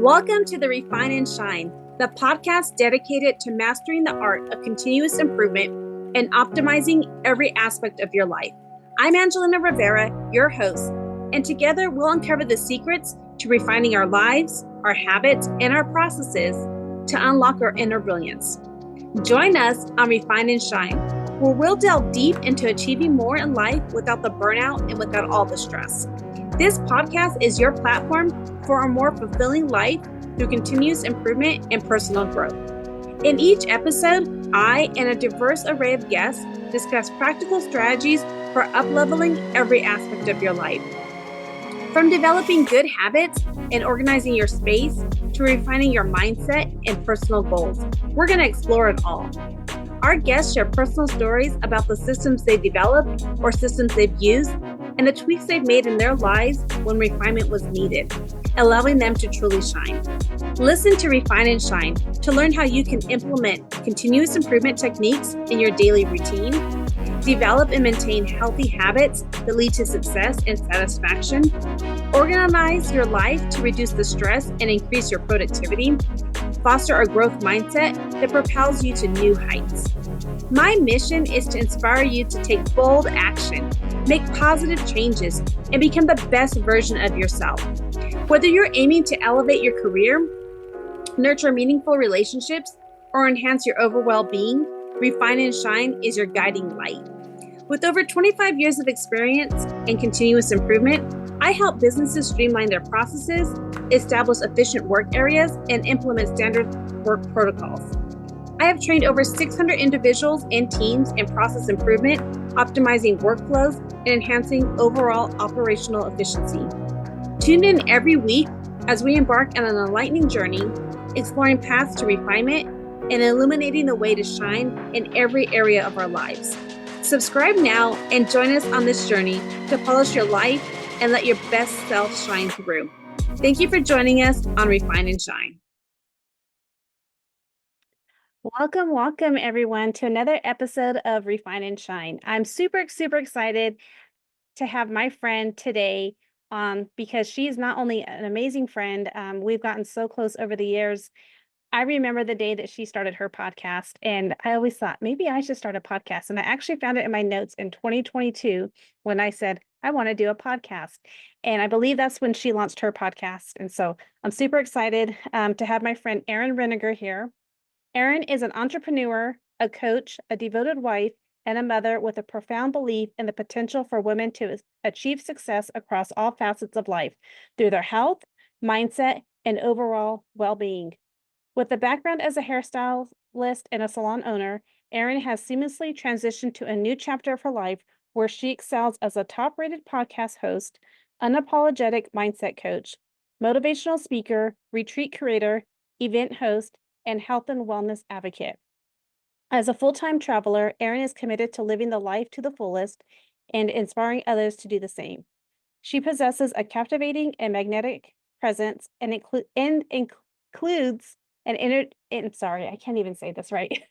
Welcome to the Refine and Shine, the podcast dedicated to mastering the art of continuous improvement and optimizing every aspect of your life. I'm Angelina Rivera, your host, and together we'll uncover the secrets to refining our lives, our habits, and our processes to unlock our inner brilliance. Join us on Refine and Shine, where we'll delve deep into achieving more in life without the burnout and without all the stress. This podcast is your platform for a more fulfilling life through continuous improvement and personal growth. In each episode, I and a diverse array of guests discuss practical strategies for up-leveling every aspect of your life. From developing good habits and organizing your space to refining your mindset and personal goals, we're going to explore it all. Our guests share personal stories about the systems they've developed or systems they've used and the tweaks they've made in their lives when refinement was needed, allowing them to truly shine. Listen to Refine and Shine to learn how you can implement continuous improvement techniques in your daily routine, develop and maintain healthy habits that lead to success and satisfaction, organize your life to reduce the stress and increase your productivity, foster a growth mindset that propels you to new heights. My mission is to inspire you to take bold action, make positive changes, and become the best version of yourself. Whether you're aiming to elevate your career, nurture meaningful relationships, or enhance your overall well-being, Refine and Shine is your guiding light. With over 25 years of experience in continuous improvement, I help businesses streamline their processes, establish efficient work areas, and implement standard work protocols. I have trained over 600 individuals and teams in process improvement, optimizing workflows, and enhancing overall operational efficiency. Tune in every week as we embark on an enlightening journey, exploring paths to refinement and illuminating the way to shine in every area of our lives. Subscribe now and join us on this journey to polish your life and let your best self shine through. Thank you for joining us on Refine and Shine. Welcome everyone to another episode of Refine and Shine. I'm super excited to have my friend today on because she's not only an amazing friend, we've gotten so close over the years. I remember the day that she started her podcast, and I always thought maybe I should start a podcast. And I actually found it in my notes in 2022 when I said, I want to do a podcast. And I believe that's when she launched her podcast. And so I'm super excited to have my friend Erin Renninger here. Erin is an entrepreneur, a coach, a devoted wife, and a mother with a profound belief in the potential for women to achieve success across all facets of life through their health, mindset, and overall well-being. With a background as a hairstylist and a salon owner, Erin has seamlessly transitioned to a new chapter of her life where she excels as a top-rated podcast host, unapologetic mindset coach, motivational speaker, retreat curator, event host, and health and wellness advocate. As a full-time traveler, Erin is committed to living the life to the fullest and inspiring others to do the same. She possesses a captivating and magnetic presence and includes sorry, I can't even say this right.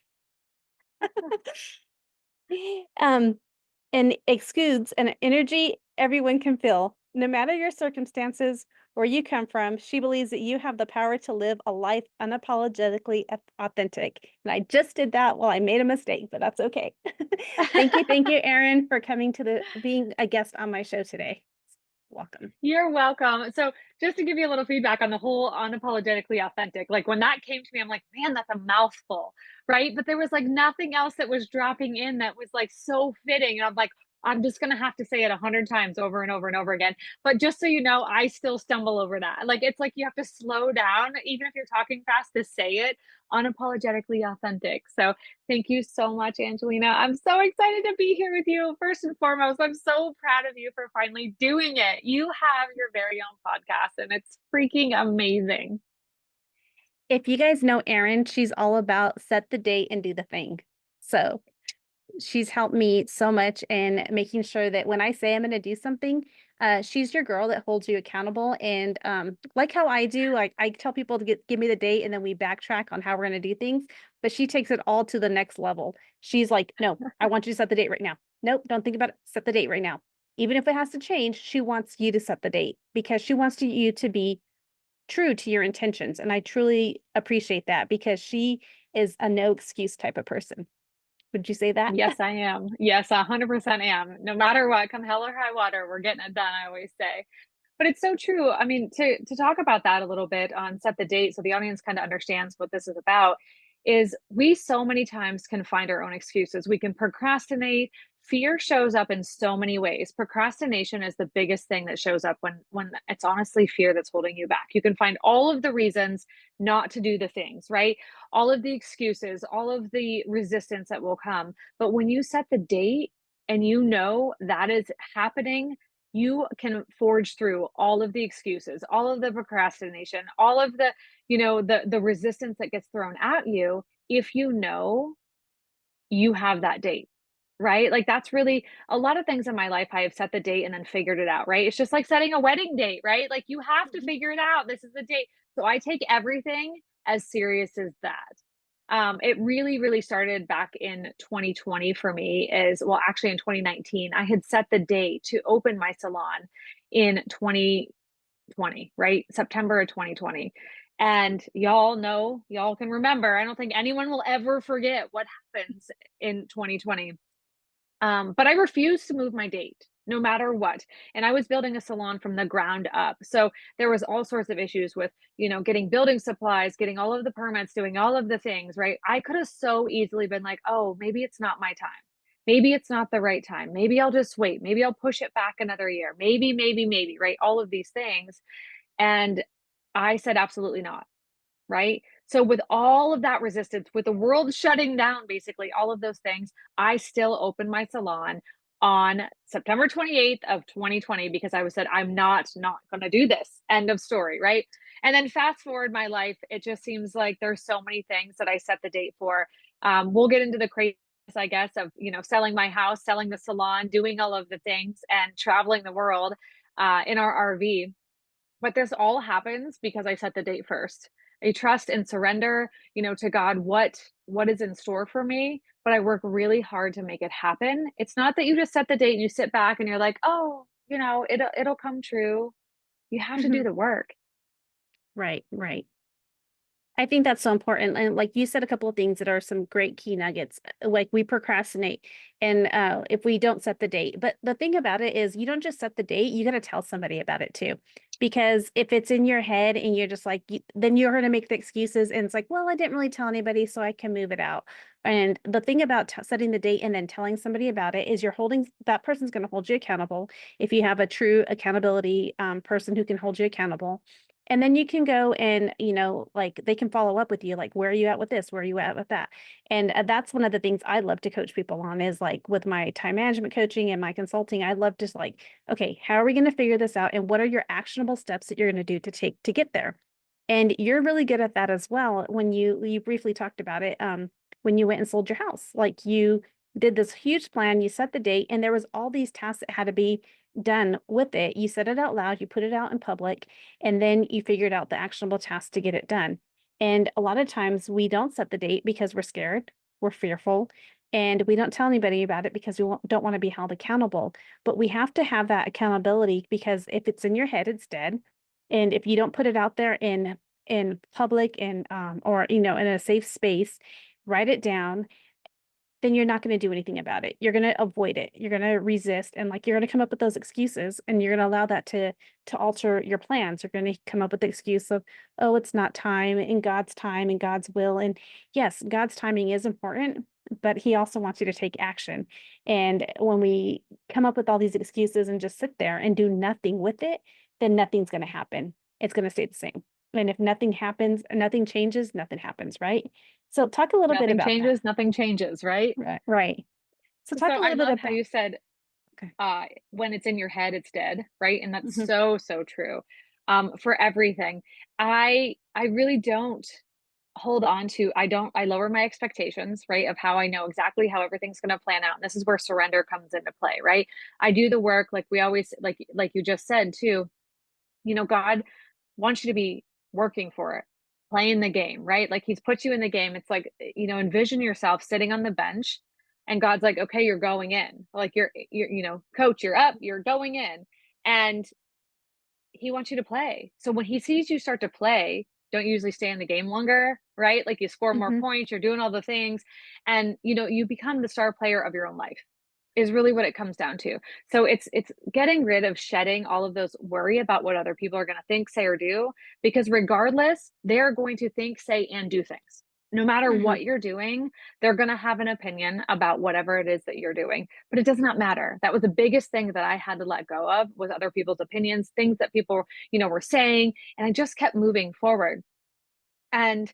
And exudes an energy everyone can feel. No matter your circumstances, where you come from, she believes that you have the power to live a life unapologetically authentic. And I just did that while I made a mistake, but that's okay. Thank you, Erin, for coming to being a guest on my show today. Welcome. You're welcome. So just to give you a little feedback on the whole unapologetically authentic, like when that came to me, I'm like, man, that's a mouthful, right? But there was like nothing else that was dropping in that was like so fitting. And I'm like, I'm just going to have to say it 100 times over and over and over again. But just so you know, I still stumble over that. Like, it's like you have to slow down, even if you're talking fast, to say it unapologetically authentic. So thank you so much, Angelina. I'm so excited to be here with you. First and foremost, I'm so proud of you for finally doing it. You have your very own podcast, and it's freaking amazing. If you guys know Erin, she's all about set the date and do the thing. So she's helped me so much in making sure that when I say I'm going to do something, she's your girl that holds you accountable. And like how I do, like I tell people to give me the date and then we backtrack on how we're going to do things. But she takes it all to the next level. She's like, no, I want you to set the date right now. Nope, don't think about it. Set the date right now. Even if it has to change, she wants you to set the date because she wants you to be true to your intentions. And I truly appreciate that because she is a no excuse type of person. Would you say that? Yes, I am. Yes, 100% am. No matter what, come hell or high water, we're getting it done, I always say. But it's so true. I mean, to talk about that a little bit on set the date so the audience kind of understands what this is about is we so many times can find our own excuses. We can procrastinate. Fear shows up in so many ways. Procrastination is the biggest thing that shows up when it's honestly fear that's holding you back. You can find all of the reasons not to do the things, right? All of the excuses, all of the resistance that will come. But when you set the date and you know that is happening, you can forge through all of the excuses, all of the procrastination, all of the, the resistance that gets thrown at you if you know you have that date, right? Like that's really a lot of things in my life. I have set the date and then figured it out, right? It's just like setting a wedding date, right? Like you have to Mhm. figure it out. This is the date. So I take everything as serious as that. It really, really started back in 2020 for me is well, actually in 2019, I had set the date to open my salon in 2020, right? September of 2020. And y'all know, y'all can remember. I don't think anyone will ever forget what happens in 2020. But I refused to move my date no matter what. And I was building a salon from the ground up. So there was all sorts of issues with, getting building supplies, getting all of the permits, doing all of the things, right? I could have so easily been like, oh, maybe it's not my time. Maybe it's not the right time. Maybe I'll just wait. Maybe I'll push it back another year. Maybe, right? All of these things. And I said, absolutely not. Right? So with all of that resistance, with the world shutting down, basically all of those things, I still opened my salon on September 28th of 2020 because I was said, I'm not going to do this. End of story. Right. And then fast forward my life, it just seems like there's so many things that I set the date for. We'll get into the crazy, I guess, of, selling my house, selling the salon, doing all of the things and traveling the world in our RV. But this all happens because I set the date first. I trust and surrender, to God what is in store for me, but I work really hard to make it happen. It's not that you just set the date and you sit back and you're like, "Oh, it'll come true." You have to do Mhm. the work. Right, right. I think that's so important. And like you said, a couple of things that are some great key nuggets. Like we procrastinate and if we don't set the date. But the thing about it is you don't just set the date, you got to tell somebody about it too. Because if it's in your head and you're just like, then you're going to make the excuses and it's like, well, I didn't really tell anybody, so I can move it out. And the thing about setting the date and then telling somebody about it is you're holding that person's going to hold you accountable. If you have a true accountability person who can hold you accountable, and then you can go and, like they can follow up with you, like, where are you at with this? Where are you at with that? And that's one of the things I love to coach people on is like with my time management coaching and my consulting, I love just like, okay, how are we going to figure this out? And what are your actionable steps that you're going to do to take to get there? And you're really good at that as well. When you briefly talked about it, when you went and sold your house, like you did this huge plan, you set the date, and there was all these tasks that had to be done with it. You said it out loud, you put it out in public, and then you figured out the actionable tasks to get it done. And a lot of times we don't set the date because we're scared, we're fearful, and we don't tell anybody about it because we don't want to be held accountable. But we have to have that accountability because if it's in your head, it's dead. And if you don't put it out there in public and or in a safe space, write it down, then you're not going to do anything about it. You're going to avoid it. You're going to resist and like you're going to come up with those excuses and you're going to allow that to alter your plans. You're going to come up with the excuse of, oh, it's not time and God's will. And yes, God's timing is important, but he also wants you to take action. And when we come up with all these excuses and just sit there and do nothing with it, then nothing's going to happen. It's going to stay the same. And if nothing happens, nothing changes, nothing happens, right? So talk a little bit Nothing about that. changes, nothing changes, right? Right. Right. So So talk a I little bit love how about you said okay. when it's in your head, it's dead, right? And that's Mhm. so, so true. For everything. I really don't hold on to I lower my expectations, right? Of how I know exactly how everything's going to plan out. And this is where surrender comes into play, right? I do the work like we always like you just said too. God wants you to be working for it, playing the game, right? Like he's put you in the game. It's like, envision yourself sitting on the bench and God's like, okay, you're going in. Like you're coach, you're up, you're going in. And he wants you to play. So when he sees you start to play, don't usually stay in the game longer, right? Like you score more Hmm. points, you're doing all the things, and you become the star player of your own life is really what it comes down to. So it's getting rid of shedding all of those worry about what other people are going to think, say, or do, because regardless, they're going to think, say, and do things. No matter Hmm. what you're doing, they're going to have an opinion about whatever it is that you're doing. But it does not matter. That was the biggest thing that I had to let go of, was other people's opinions, things that people, were saying, and I just kept moving forward. And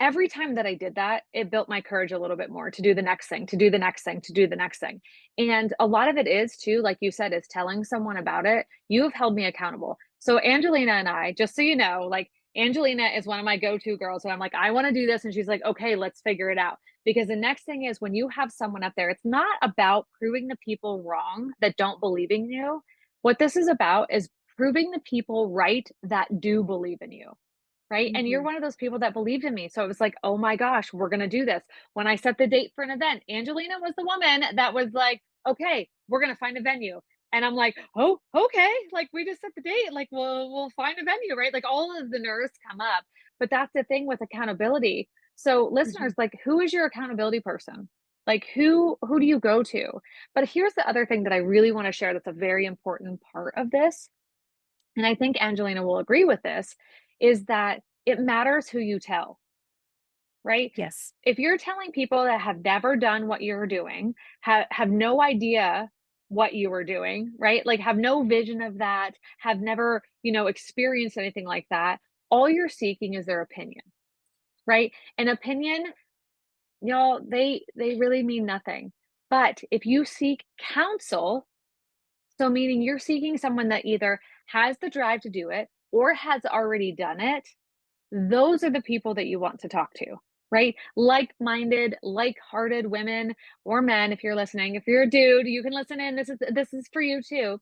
every time that I did that, it built my courage a little bit more to do the next thing, to do the next thing, to do the next thing. And a lot of it is too, like you said, is telling someone about it. You have held me accountable. So Angelina and I, just so you know, like Angelina is one of my go-to girls. And I'm like, I want to do this. And she's like, okay, let's figure it out. Because the next thing is when you have someone up there, it's not about proving the people wrong that don't believe in you. What this is about is proving the people right that do believe in you. Right. And you're Hmm. one of those people that believed in me. So it was like, oh my gosh, we're going to do this. When I set the date for an event, Angelina was the woman that was like, okay, we're going to find a venue. And I'm like, oh, okay. Like we just set the date. Like we'll find a venue, right? Like all of the nerves come up. But that's the thing with accountability. So Hmm. listeners, like who is your accountability person? Like who do you go to? But here's the other thing that I really want to share that's a very important part of this, and I think Angelina will agree with this, is that it matters who you tell, right? Yes. If you're telling people that have never done what you're doing, have no idea what you were doing, right? Like have no vision of that, have never, experienced anything like that, all you're seeking is their opinion, right? An opinion, y'all, they really mean nothing. But if you seek counsel, so meaning you're seeking someone that either has the drive to do it or has already done it, those are the people that you want to talk to, right? Like-minded, like-hearted women or men, if you're listening. If you're a dude, you can listen in. This is for you too.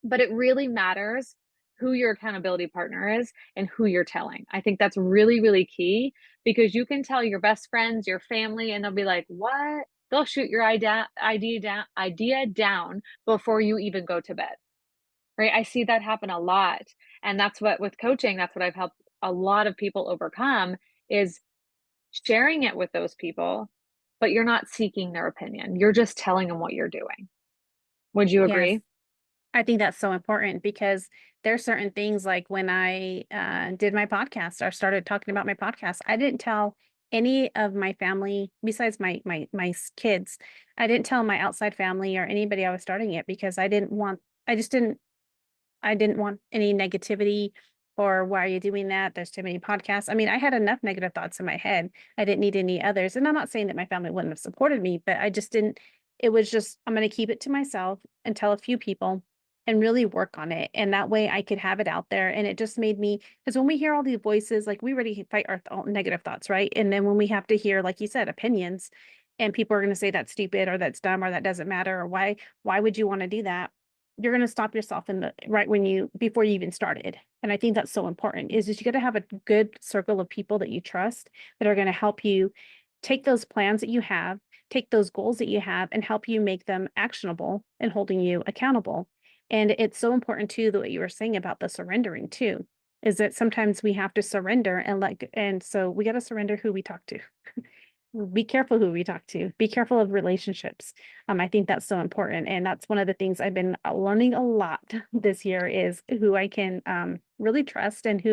But it really matters who your accountability partner is and who you're telling. I think that's really, really key, because you can tell your best friends, your family, and they'll be like, what? They'll shoot your idea down before you even go to bed, right? I see that happen a lot. And that's what, with coaching, that's what I've helped a lot of people overcome, is sharing it with those people, but you're not seeking their opinion. You're just telling them what you're doing. Would you Yes. agree? I think that's so important because there's certain things like when I did my podcast or started talking about my podcast, I didn't tell any of my family besides my kids. I didn't tell my outside family or anybody I was starting it because I just didn't want any negativity or why are you doing that? There's too many podcasts. I mean, I had enough negative thoughts in my head. I didn't need any others. And I'm not saying that my family wouldn't have supported me, but I just didn't. It was just, I'm going to keep it to myself and tell a few people and really work on it. And that way I could have it out there. And it just made me, because when we hear all these voices, like we already fight our negative thoughts, right? And then when we have to hear, like you said, opinions, and people are going to say that's stupid or that's dumb or that doesn't matter or why would you want to do that? You're going to stop yourself in the right when you before you even started. And I think that's so important is just you got to have a good circle of people that you trust that are going to help you take those plans that you have, take those goals that you have and help you make them actionable and holding you accountable. And it's so important too, the what you were saying about the surrendering too, is that sometimes we have to surrender and so we got to surrender who we talk to. Be careful who we talk to. Be careful of relationships. I think that's so important, and that's one of the things I've been learning a lot this year is who I can really trust and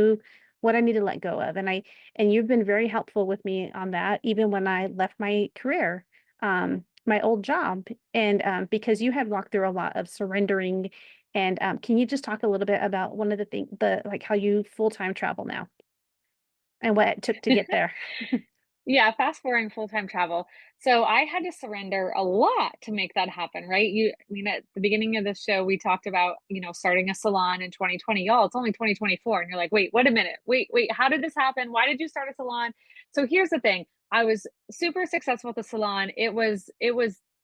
what I need to let go of. And you've been very helpful with me on that, even when I left my career, my old job, and because you had walked through a lot of surrendering. And can you just talk a little bit about one of the things, the like how you full-time travel now and what it took to get there? Yeah, fast forwarding full-time travel. So I had to surrender a lot to make that happen, right? I mean, at the beginning of this show, we talked about, starting a salon in 2020. Y'all, it's only 2024. And you're like, wait, wait a minute. Wait, how did this happen? Why did you start a salon? So here's the thing. I was super successful at the salon. It was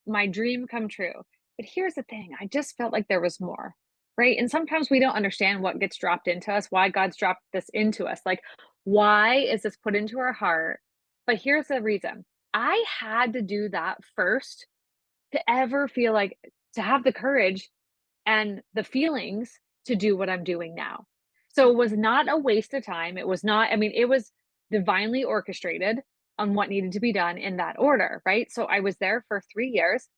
my dream come true. But here's the thing. I just felt like there was more, right? And sometimes we don't understand what gets dropped into us, why God's dropped this into us. Like, why is this put into our heart? But here's the reason. I had to do that first to ever feel like, to have the courage and the feelings to do what I'm doing now. So it was not a waste of time. It was not, I mean, it was divinely orchestrated on what needed to be done in that order, right? So I was there for 3 years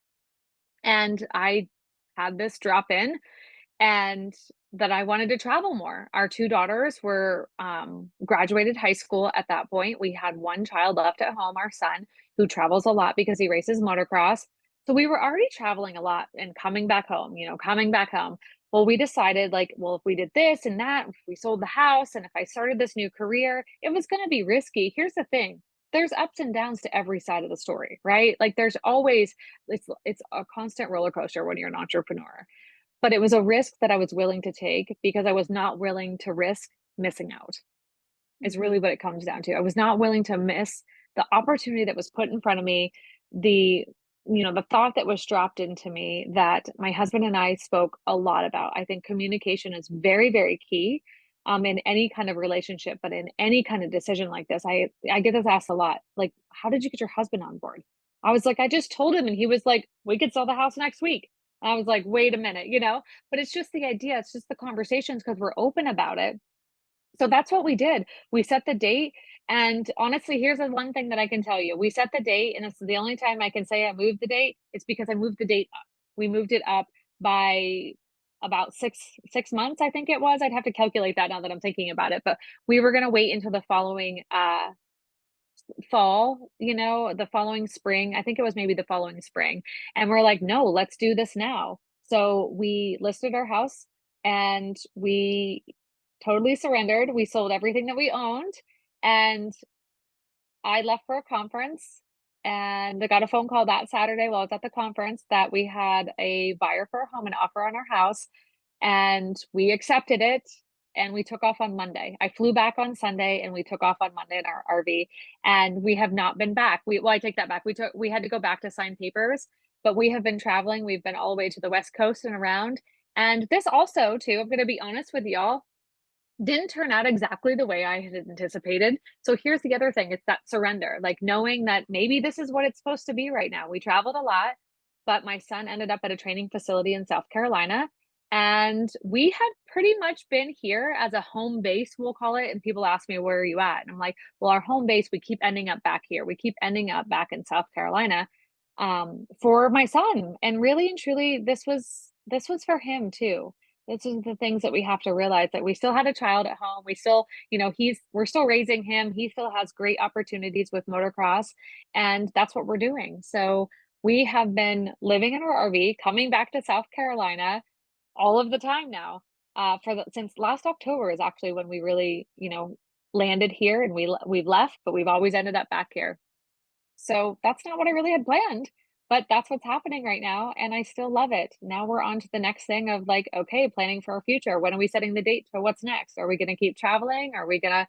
and I had this drop in and that I wanted to travel more. Our 2 daughters were, graduated high school at that point. We had 1 child left at home, our son, who travels a lot because he races motocross. So we were already traveling a lot and coming back home, coming back home. Well, we decided like, well, if we did this and that, if we sold the house and if I started this new career, it was gonna be risky. Here's the thing, there's ups and downs to every side of the story, right? Like there's always it's a constant roller coaster when you're an entrepreneur. But it was a risk that I was willing to take because I was not willing to risk missing out, is really what it comes down to. I was not willing to miss the opportunity that was put in front of me, the the thought that was dropped into me that my husband and I spoke a lot about. I think communication is very, very key in any kind of relationship, but in any kind of decision like this. I get this asked a lot. Like, how did you get your husband on board? I was like, I just told him, and he was like, we could sell the house next week. I was like, wait a minute. But it's just the idea, it's just the conversations because we're open about it. So that's what we did. We set the date, and honestly, here's the one thing that I can tell you. We set the date, and it's the only time I can say I moved the date. It's because I moved the date up. We moved it up by about six months, I think it was. I'd have to calculate that now that I'm thinking about it. But we were gonna wait until the following fall, the following spring. I think it was maybe the following spring. And we're like, no, let's do this now. So we listed our house and we totally surrendered. We sold everything that we owned. And I left for a conference and I got a phone call that Saturday while I was at the conference that we had a buyer for our home, an offer on our house, and we accepted it and we took off on Monday. I flew back on Sunday and we took off on Monday in our RV and we have not been back. I take that back. We had to go back to sign papers, but we have been traveling. We've been all the way to the West Coast and around. And this also, too, I'm going to be honest with y'all, didn't turn out exactly the way I had anticipated. So here's the other thing, it's that surrender, like knowing that maybe this is what it's supposed to be right now. We traveled a lot, but my son ended up at a training facility in South Carolina. And we had pretty much been here as a home base, we'll call it. And people ask me, where are you at? And I'm like, well, our home base, we keep ending up back here. We keep ending up back in South Carolina for my son. And really and truly, this was for him too. This is the things that we have to realize, that we still had a child at home. We still, we're still raising him. He still has great opportunities with motocross, and that's what we're doing. So we have been living in our RV, coming back to South Carolina all of the time now. Since last October is actually when we really, landed here, and we've left, but we've always ended up back here. So that's not what I really had planned, but that's what's happening right now, and I still love it. Now we're on to the next thing of like, okay, planning for our future. When are we setting the date for what's next? Are we gonna keep traveling? Are we gonna,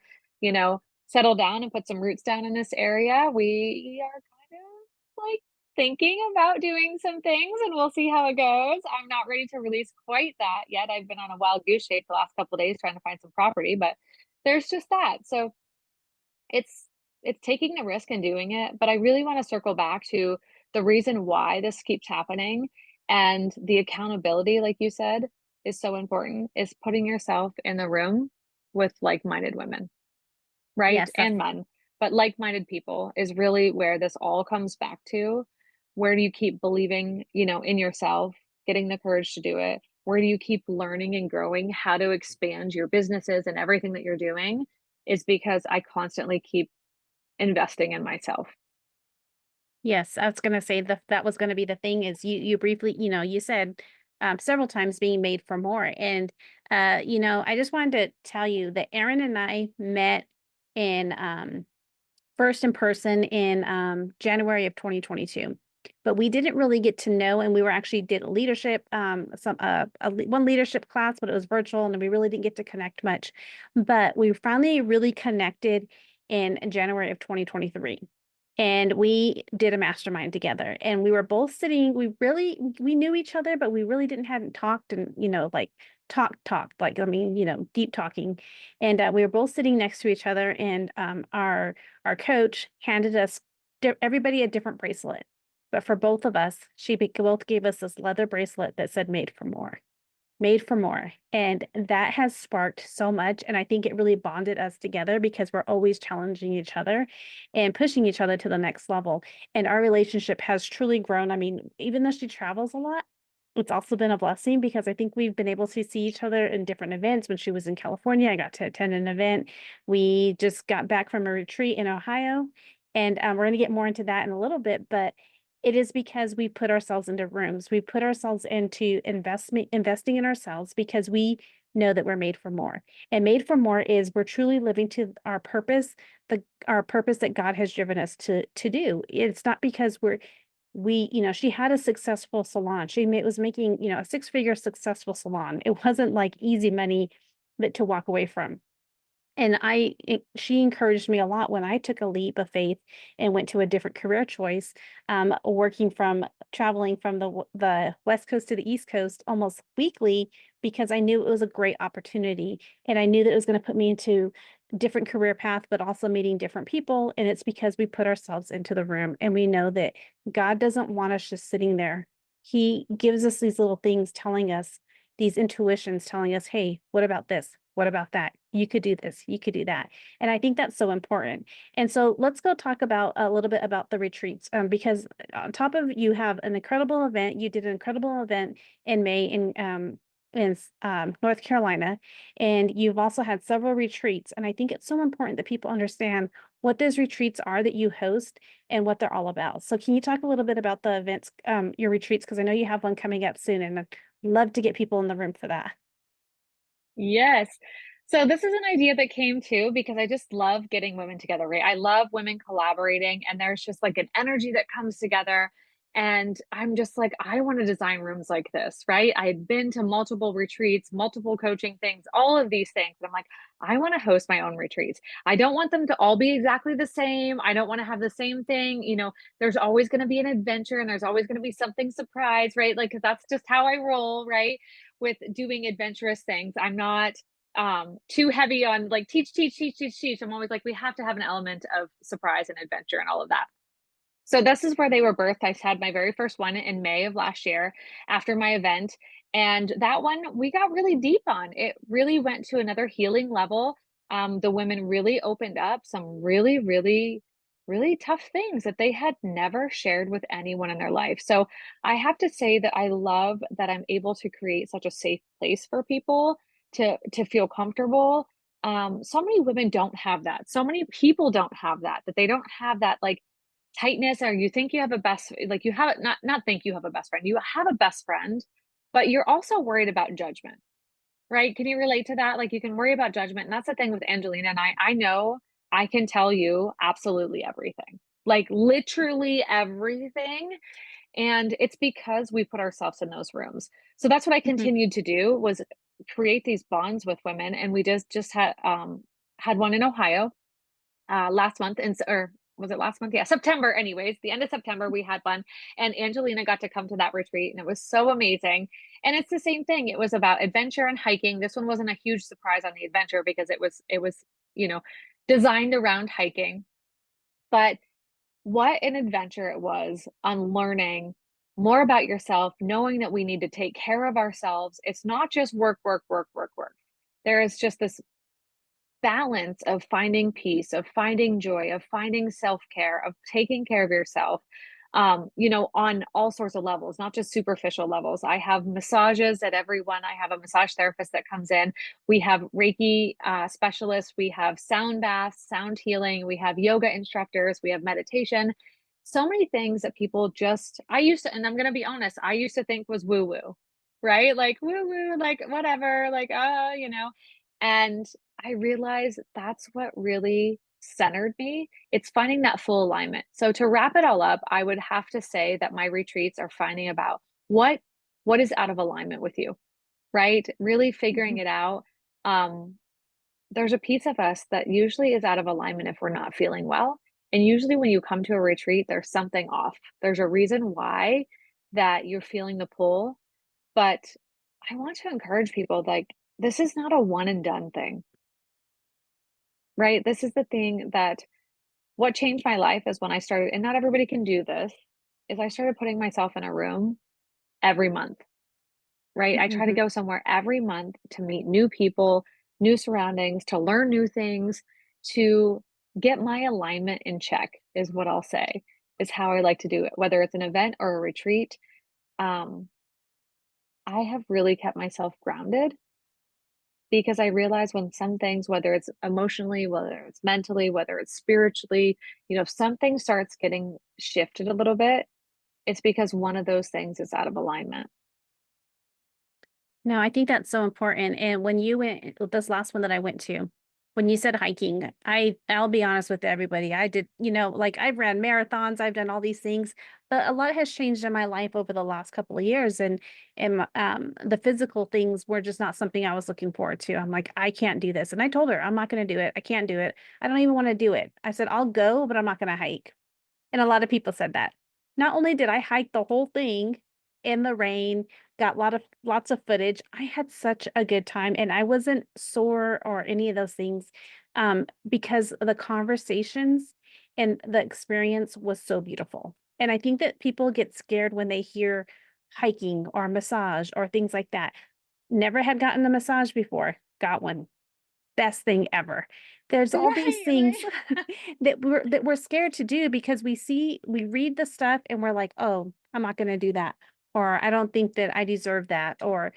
settle down and put some roots down in this area? We are kind of like thinking about doing some things and we'll see how it goes. I'm not ready to release quite that yet. I've been on a wild goose chase the last couple of days trying to find some property, but there's just that. So it's it's taking the risk and doing it, but I really wanna circle back to the reason why this keeps happening, and the accountability, like you said, is so important, is putting yourself in the room with like-minded women, right? Yes, And men, but like-minded people is really where this all comes back to. Where do you keep believing, in yourself, getting the courage to do it? Where do you keep learning and growing how to expand your businesses and everything that you're doing? Is because I constantly keep investing in myself. yes, I was gonna say that was gonna be the thing is you briefly, you said several times being made for more. And I just wanted to tell you that Erin and I met in first in person in January of 2022. But we didn't really get to know, and we were actually did a leadership, one leadership class, but it was virtual, and we really didn't get to connect much. But we finally really connected in January of 2023, and we did a mastermind together. And we were both sitting. We knew each other, but we really didn't hadn't talked, and like talked, like I mean, deep talking. And we were both sitting next to each other, and our coach handed us everybody a different bracelet. But for both of us, both gave us this leather bracelet that said "Made for More." made for more. And that has sparked so much. And I think it really bonded us together because we're always challenging each other and pushing each other to the next level. And our relationship has truly grown. I mean, even though she travels a lot, it's also been a blessing because I think we've been able to see each other in different events. When she was in California, I got to attend an event. We just got back from a retreat in Ohio, and we're going to get more into that in a little bit, but it is because we put ourselves into rooms. We put ourselves into investing in ourselves because we know that we're made for more. And made for more is we're truly living to our purpose, our purpose that God has driven us to do. It's not because she had a successful salon. Was making, a six-figure successful salon. It wasn't like easy money that to walk away from. And she encouraged me a lot when I took a leap of faith and went to a different career choice, traveling from the West Coast to the East Coast almost weekly, because I knew it was a great opportunity. And I knew that it was going to put me into different career path, but also meeting different people. And it's because we put ourselves into the room and we know that God doesn't want us just sitting there. He gives us these little things telling us, these intuitions telling us, hey, what about this? What about that? You could do this, you could do that. And I think that's so important. And so let's go talk about a little bit about the retreats, because on top of you have an incredible event, you did an incredible event in May in North Carolina, and you've also had several retreats. And I think it's so important that people understand what those retreats are that you host and what they're all about. So can you talk a little bit about the events, your retreats, because I know you have one coming up soon, and I'd love to get people in the room for that. Yes. So this is an idea that came too because I just love getting women together, right? I love women collaborating, and there's just like an energy that comes together. And I'm just like, I want to design rooms like this, right? I had been to multiple retreats, multiple coaching things, all of these things. And I'm like, I want to host my own retreats. I don't want them to all be exactly the same. I don't want to have the same thing. There's always going to be an adventure and there's always going to be something surprise, right? Like, 'cause that's just how I roll, right? With doing adventurous things. I'm not too heavy on like teach, teach, teach, teach, teach. I'm always like, we have to have an element of surprise and adventure and all of that. So this is where they were birthed. I had my very first one in May of last year after my event. And that one we got really deep on. It really went to another healing level. The women really opened up some really, really, really tough things that they had never shared with anyone in their life. So I have to say that I love that I'm able to create such a safe place for people to feel comfortable. So many women don't have that. So many people don't have that they don't have that like tightness, or you think you have a best, like you have not think you have a best friend, you have a best friend, but you're also worried about judgment, right? Can you relate to that? Like you can worry about judgment, and that's the thing with Angelina and I know I can tell you absolutely everything, like literally everything. And it's because we put ourselves in those rooms. So that's what I Mhm. continued to do, was create these bonds with women. And we just had one in Ohio last month, or was it last month? Yeah, September. Anyways, the end of September we had one, and Angelina got to come to that retreat, and it was so amazing. And it's the same thing. It was about adventure and hiking. This one wasn't a huge surprise on the adventure because it was you know designed around hiking, but what an adventure it was on learning more about yourself, knowing that we need to take care of ourselves. It's not just work, work, work, work, work. There is just this balance of finding peace, of finding joy, of finding self-care, of taking care of yourself, on all sorts of levels, not just superficial levels. I have massages at every one. I have a massage therapist that comes in. We have Reiki specialists. We have sound baths, sound healing. We have yoga instructors. We have meditation. So many things that people I used to, and I'm going to be honest, I used to think was woo woo, right? Like woo woo, like whatever, like, and I realized that's what really centered me. It's finding that full alignment. So to wrap it all up, I would have to say that my retreats are finding about what is out of alignment with you, right? Really figuring Mhm. it out. Um, there's a piece of us that usually is out of alignment if we're not feeling well. And usually when you come to a retreat, there's something off. There's a reason why that you're feeling the pull. But I want to encourage people, like, this is not a one and done thing. Right? This is the thing that what changed my life is when I started, and not everybody can do this, is I started putting myself in a room every month. right? I try to Mhm. go somewhere every month to meet new people, new surroundings, to learn new things, to get my alignment in check, is what I'll say, is how I like to do it, whether it's an event or a retreat. Um, I have really kept myself grounded because I realize when some things, whether it's emotionally, whether it's mentally, whether it's spiritually, if something starts getting shifted a little bit, it's because one of those things is out of alignment. No, I think that's so important. And when you went, this last one that I went to, when you said hiking, I'll be honest with everybody. I did, like I've ran marathons, I've done all these things, but a lot has changed in my life over the last couple of years. And the physical things were just not something I was looking forward to. I'm like, I can't do this. And I told her, I'm not going to do it. I can't do it. I don't even want to do it. I said, I'll go, but I'm not going to hike. And a lot of people said that. Not only did I hike the whole thing in the rain, got lots of footage, I had such a good time and I wasn't sore or any of those things because the conversations and the experience was so beautiful. And I think that people get scared when they hear hiking or massage or things like that. Never had gotten a massage before, got one, best thing ever. There's all these Right, things right. that we're scared to do because we read the stuff and we're like, "Oh, I'm not going to do that." Or I don't think that I deserve that, or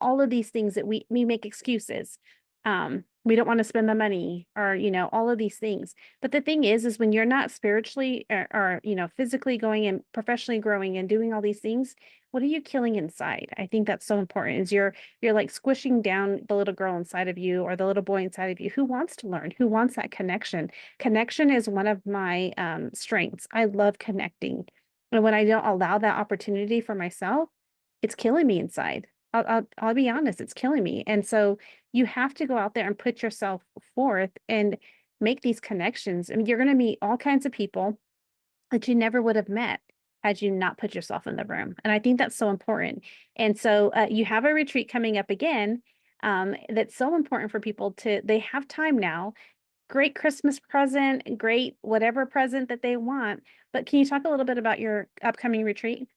all of these things that we make excuses. We don't want to spend the money, or all of these things. But the thing is when you're not spiritually or physically going and professionally growing and doing all these things, what are you killing inside? I think that's so important. Is you're like squishing down the little girl inside of you or the little boy inside of you who wants to learn, who wants that connection. Connection is one of my strengths. I love connecting. And when I don't allow that opportunity for myself, it's killing me inside. I'll be honest, it's killing me. And so you have to go out there and put yourself forth and make these connections. I mean, you're going to meet all kinds of people that you never would have met had you not put yourself in the room. And I think that's so important. And so you have a retreat coming up again. That's so important for people they have time now. Great Christmas present, great whatever present that they want. But can you talk a little bit about your upcoming retreat?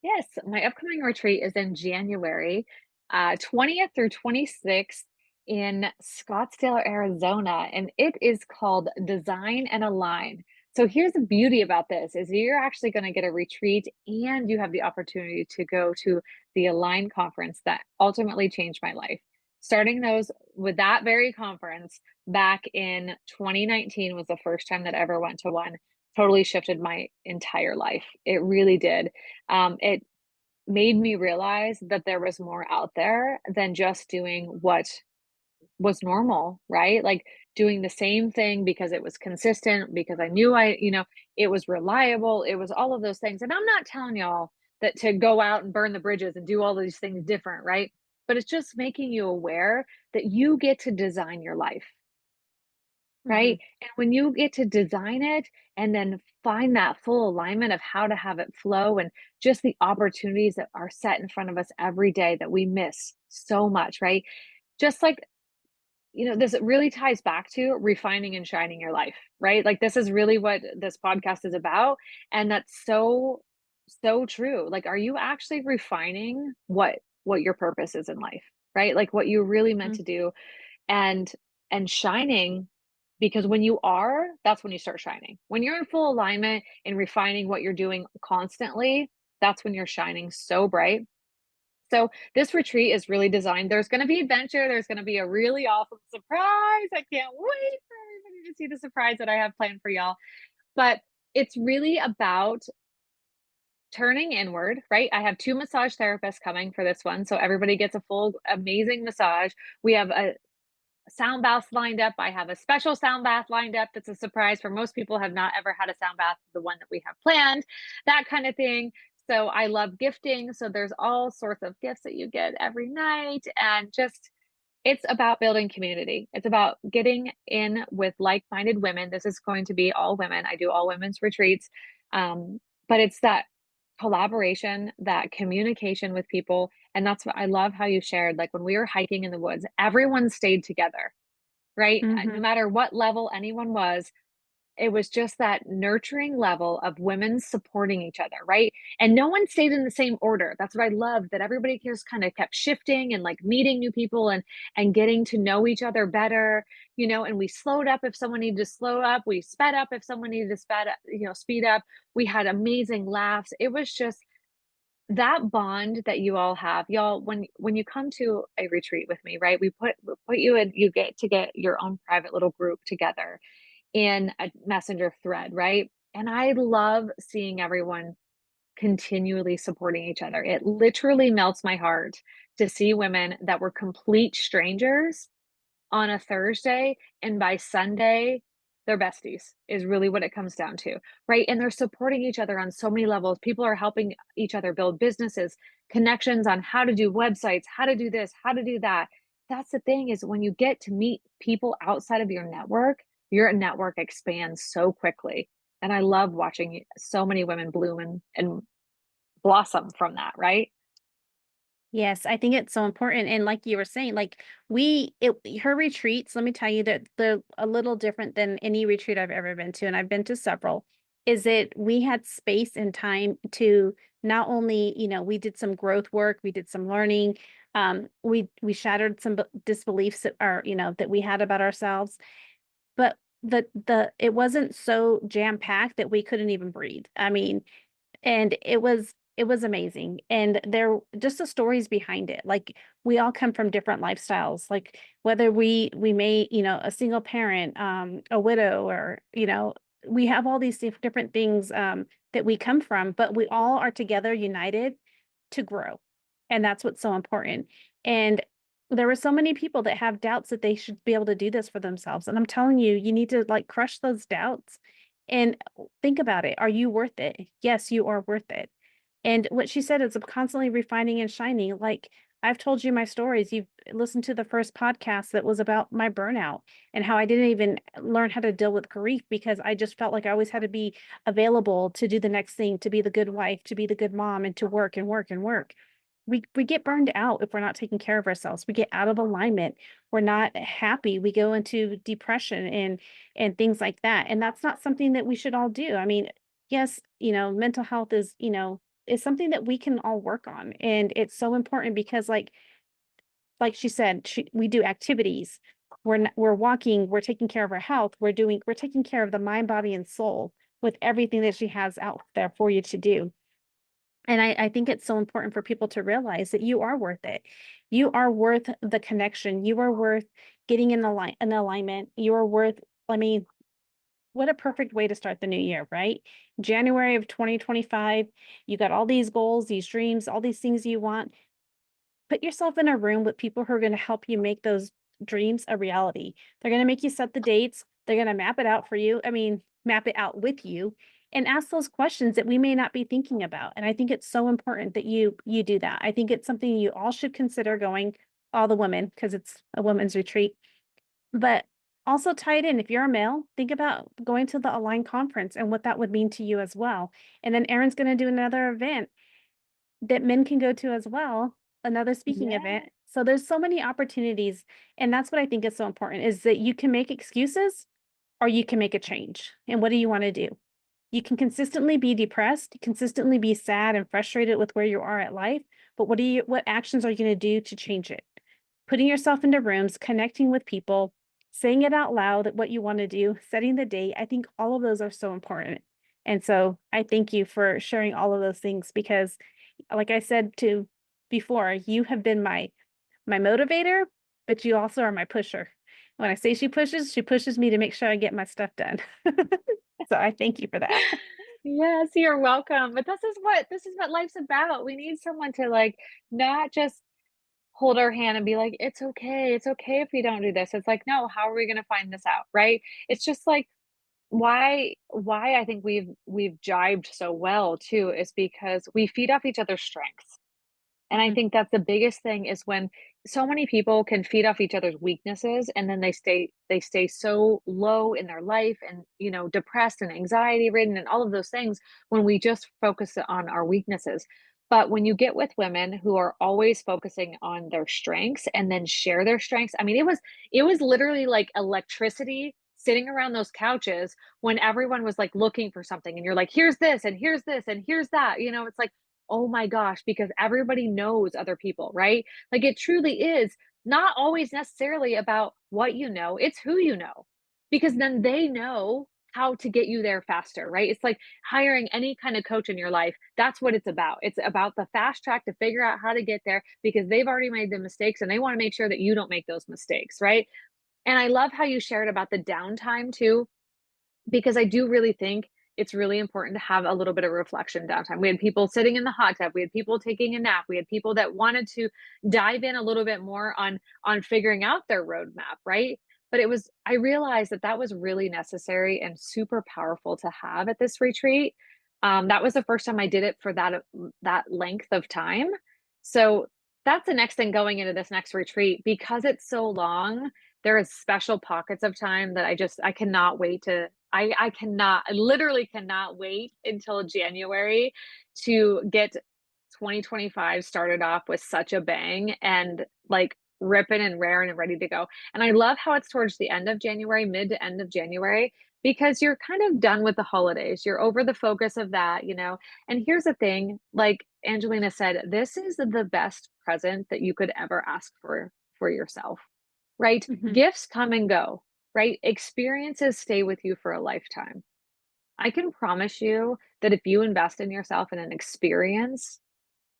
Yes, my upcoming retreat is in January, 20th through 26th in Scottsdale, Arizona, and it is called Design and Align. So here's the beauty about this is you're actually going to get a retreat and you have the opportunity to go to the Align conference that ultimately changed my life. Starting those with that very conference back in 2019 was the first time that I ever went to one. Totally shifted my entire life. It really did. It made me realize that there was more out there than just doing what was normal, right? Like doing the same thing because it was consistent, because I knew it was reliable, it was all of those things. And I'm not telling y'all that to go out and burn the bridges and do all these things different, right? But it's just making you aware that you get to design your life. Mhm. Right? And when you get to design it and then find that full alignment of how to have it flow and just the opportunities that are set in front of us every day that we miss so much, right? Just like, this really ties back to refining and shining your life, right? Like this is really what this podcast is about. And that's so, so true. Like, are you actually refining what your purpose is in life, right? Like what you're really meant Mhm. to do and shining because when you are, that's when you start shining. When you're in full alignment and refining what you're doing constantly, that's when you're shining so bright. So this retreat is really designed. There's going to be adventure. There's going to be a really awesome surprise. I can't wait for everybody to see the surprise that I have planned for y'all. But it's really about turning inward, right? I have two massage therapists coming for this one. So everybody gets a full amazing massage. We have a sound baths lined up. I have a special sound bath lined up that's a surprise for most people have not ever had a sound bath, the one that we have planned, that kind of thing. So I love gifting. So there's all sorts of gifts that you get every night and just it's about building community. It's about getting in with like-minded women. This is going to be all women. I do all women's retreats. But it's that collaboration, that communication with people. And that's what I love how you shared. Like when we were hiking in the woods, everyone stayed together, right? No Mhm. matter what level anyone was, it was just that nurturing level of women supporting each other, right? And no one stayed in the same order. That's what I loved, that everybody just kind of kept shifting and like meeting new people and getting to know each other better, and we slowed up if someone needed to slow up, we sped up if someone needed to speed up. We had amazing laughs. It was just that bond that you all have. Y'all, when you come to a retreat with me, right? We put you in, you get your own private little group together in a messenger thread, right? And I love seeing everyone continually supporting each other. It literally melts my heart to see women that were complete strangers on a Thursday, and by Sunday, they're besties, is really what it comes down to, right? And they're supporting each other on so many levels. People are helping each other build businesses, connections on how to do websites, how to do this, how to do that. That's the thing, is when you get to meet people outside of your network expands so quickly. And I love watching so many women bloom and blossom from that, right? Yes, I think it's so important. And like you were saying, like her retreats, let me tell you that they're a little different than any retreat I've ever been to, and I've been to several, is that we had space and time to not only, we did some growth work, we did some learning, we shattered some disbeliefs that are, that we had about ourselves, but it wasn't so jam-packed that we couldn't even breathe. I mean, and it was amazing. And there just the stories behind it. Like, we all come from different lifestyles. Like, whether we may, a single parent, a widow, or, we have all these different things that we come from, but we all are together united to grow. And that's what's so important. And there were so many people that have doubts that they should be able to do this for themselves. And I'm telling you, you need to like crush those doubts and think about it. Are you worth it? Yes, you are worth it. And what she said is constantly refining and shining. Like, I've told you my stories. You've listened to the first podcast that was about my burnout and how I didn't even learn how to deal with grief because I just felt like I always had to be available to do the next thing, to be the good wife, to be the good mom, and to work and work and work. We get burned out if we're not taking care of ourselves. We get out of alignment. We're not happy. We go into depression and things like that. And that's not something that we should all do. I mean, yes, mental health is something that we can all work on. And it's so important because like she said, we do activities. We're walking, we're taking care of our health, we're taking care of the mind, body, and soul with everything that she has out there for you to do. And I think it's so important for people to realize that you are worth it. You are worth the connection. You are worth getting in alignment. You are worth, I mean, what a perfect way to start the new year, right? January of 2025, you got all these goals, these dreams, all these things you want. Put yourself in a room with people who are going to help you make those dreams a reality. They're going to make you set the dates. They're going to map it out for you. I mean, map it out with you and ask those questions that we may not be thinking about. And I think it's so important that you do that. I think it's something you all should consider going, all the women, because it's a women's retreat. But also tie it in. If you're a male, think about going to the Align conference and what that would mean to you as well. And then Erin's going to do another event that men can go to as well, another speaking Yeah. event. So there's so many opportunities. And that's what I think is so important, is that you can make excuses or you can make a change. And what do you want to do? You can consistently be depressed, consistently be sad and frustrated with where you are at life, but what actions are you going to do to change it? Putting yourself into rooms, connecting with people, saying it out loud what you want to do, setting the date. I think all of those are so important. And so I thank you for sharing all of those things because, like I said to before, you have been my motivator, but you also are my pusher. When I say she pushes me to make sure I get my stuff done. So I thank you for that. Yes, you're welcome. But this is what life's about. We need someone to like not just hold our hand and be like, it's okay. It's okay if we don't do this. It's like, no, how are we going to find this out? Right? It's just like why I think we've jibed so well too is because we feed off each other's strengths. And I Mhm. think that's the biggest thing is when so many people can feed off each other's weaknesses and then they stay so low in their life and depressed and anxiety ridden and all of those things when we just focus on our weaknesses. But when you get with women who are always focusing on their strengths and then share their strengths, I mean it was literally like electricity sitting around those couches when everyone was like looking for something and you're like, here's this and here's this and here's that. It's like, oh my gosh, because everybody knows other people, right? Like it truly is not always necessarily about what you know, it's who you know, because then they know how to get you there faster, right? It's like hiring any kind of coach in your life. That's what it's about. It's about the fast track to figure out how to get there because they've already made the mistakes and they want to make sure that you don't make those mistakes, right? And I love how you shared about the downtime too, because I do really think it's really important to have a little bit of reflection downtime. We had people sitting in the hot tub, we had people taking a nap, we had people that wanted to dive in a little bit more on figuring out their roadmap, right? But I realized that that was really necessary and super powerful to have at this retreat. That was the first time I did it for that length of time. So that's the next thing going into this next retreat because it's so long. There is special pockets of time that I cannot wait to I literally cannot wait until January to get 2025 started off with such a bang and like ripping and raring and ready to go. And I love how it's towards the end of January, mid to end of January, because you're kind of done with the holidays. You're over the focus of that. And here's the thing, like Angelina said, this is the best present that you could ever ask for yourself, right? Mhm. Gifts come and go, right? Experiences stay with you for a lifetime. I can promise you that if you invest in yourself in an experience,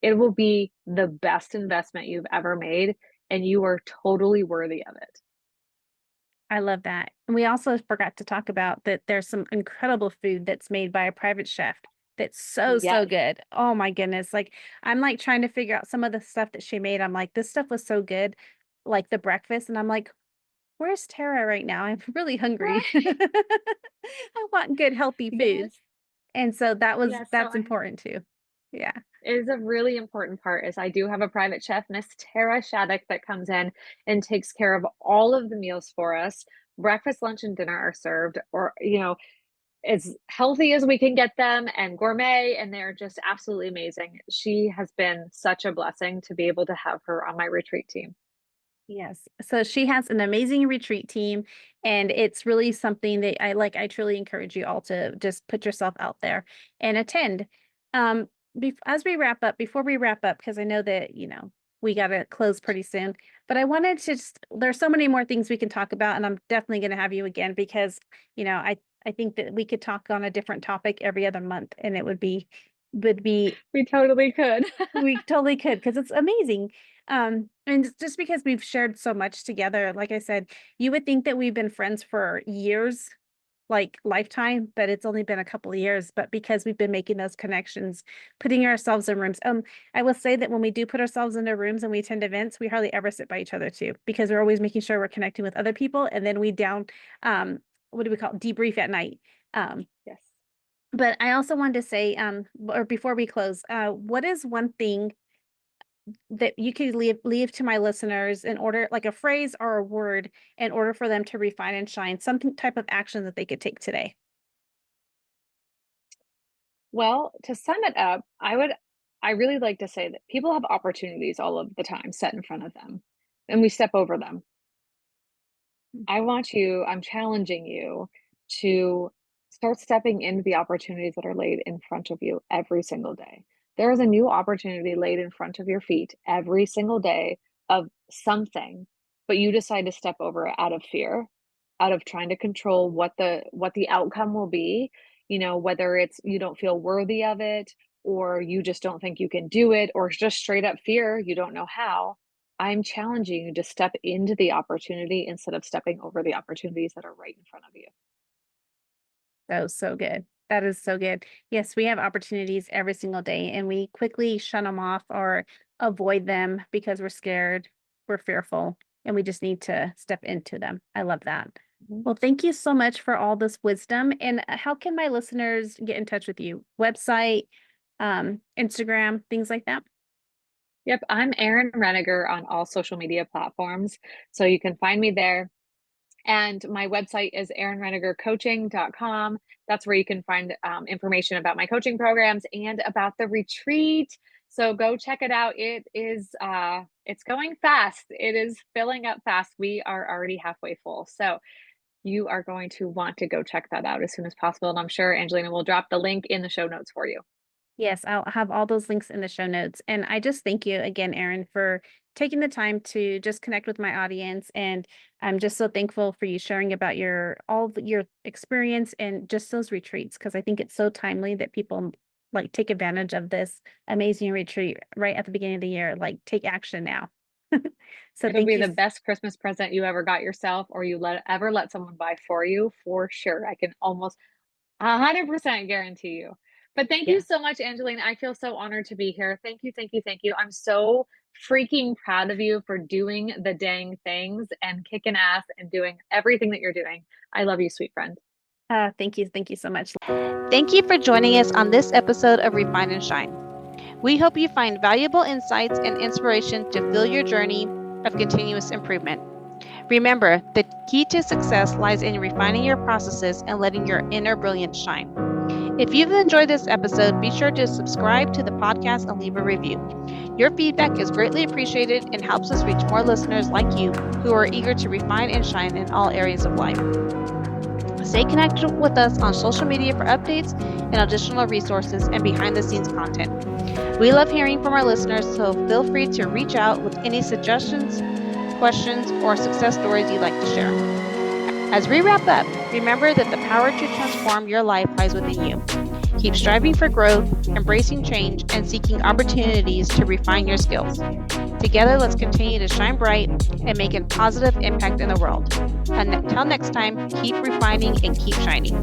it will be the best investment you've ever made, and you are totally worthy of it. I love that. And we also forgot to talk about that there's some incredible food that's made by a private chef that's so, so Yes. good. Oh my goodness. Like I'm like trying to figure out some of the stuff that she made. I'm like, this stuff was so good, like the breakfast. And I'm like, where's Tara right now? I'm really hungry. Right. I want good, healthy food. Yes. And so Yes. So that's important too. Yeah. is a really important part is I do have a private chef, Miss Tara Shattuck, that comes in and takes care of all of the meals for us. Breakfast, lunch, and dinner are served, or as healthy as we can get them and gourmet, and they're just absolutely amazing. She has been such a blessing to be able to have her on my retreat team. Yes. So she has an amazing retreat team, and it's really something that I like. I truly encourage you all to just put yourself out there and attend. As we wrap up, before we wrap up, because I know that, we got to close pretty soon, but I wanted to there's so many more things we can talk about, and I'm definitely going to have you again because, I think that we could talk on a different topic every other month, and it would be We totally could. we totally could because it's amazing. And just because we've shared so much together, like I said, you would think that we've been friends for years, like lifetime, but it's only been a couple of years. But because we've been making those connections, putting ourselves in rooms. I will say that when we do put ourselves into rooms and we attend events, we hardly ever sit by each other too, because we're always making sure we're connecting with other people, and then what do we call it? Debrief at night. Um, Yes. but I also wanted to say, or before we close, what is one thing that you could leave to my listeners in order, like a phrase or a word, in order for them to refine and shine, some type of action that they could take today? Well, to sum it up, I really like to say that people have opportunities all of the time set in front of them, and we step over them. I'm challenging you to start stepping into the opportunities that are laid in front of you every single day. There is a new opportunity laid in front of your feet every single day of something, but you decide to step over it out of fear, out of trying to control what the outcome will be, whether it's you don't feel worthy of it or you just don't think you can do it or it's just straight up fear, you don't know how. I'm challenging you to step into the opportunity instead of stepping over the opportunities that are right in front of you. Oh, so good. That is so good. Yes, we have opportunities every single day, and we quickly shun them off or avoid them because we're scared, we're fearful, and we just need to step into them. I love that. Mhm. Well, thank you so much for all this wisdom. And how can my listeners get in touch with you? Website, Instagram, things like that? Yep, I'm Erin Renninger on all social media platforms. So you can find me there. And my website is erinrenningercoaching.com. That's where you can find information about my coaching programs and about the retreat. So go check it out. It's going fast. It is filling up fast. We are already halfway full. So you are going to want to go check that out as soon as possible. And I'm sure Angelina will drop the link in the show notes for you. Yes, I'll have all those links in the show notes. And I just thank you again, Erin, for taking the time to just connect with my audience. And I'm just so thankful for you sharing about your experience and just those retreats, because I think it's so timely that people like take advantage of this amazing retreat right at the beginning of the year. Like, take action now. So It'll thank be you. the best Christmas present you ever got yourself, or you ever let someone buy for you, for sure. I can almost 100% guarantee you. But thank you Yeah. so much, Angelina. I feel so honored to be here. Thank you, thank you, thank you. I'm so freaking proud of you for doing the dang things and kicking ass and doing everything that you're doing. I love you, sweet friend. Thank you. Thank you so much. Thank you for joining us on this episode of Refine and Shine. We hope you find valuable insights and inspiration to fuel your journey of continuous improvement. Remember, the key to success lies in refining your processes and letting your inner brilliance shine. If you've enjoyed this episode, be sure to subscribe to the podcast and leave a review. Your feedback is greatly appreciated and helps us reach more listeners like you who are eager to refine and shine in all areas of life. Stay connected with us on social media for updates and additional resources and behind-the-scenes content. We love hearing from our listeners, so feel free to reach out with any suggestions, questions, or success stories you'd like to share. As we wrap up, remember that the power to transform your life lies within you. Keep striving for growth, embracing change, and seeking opportunities to refine your skills. Together, let's continue to shine bright and make a positive impact in the world. Until next time, keep refining and keep shining.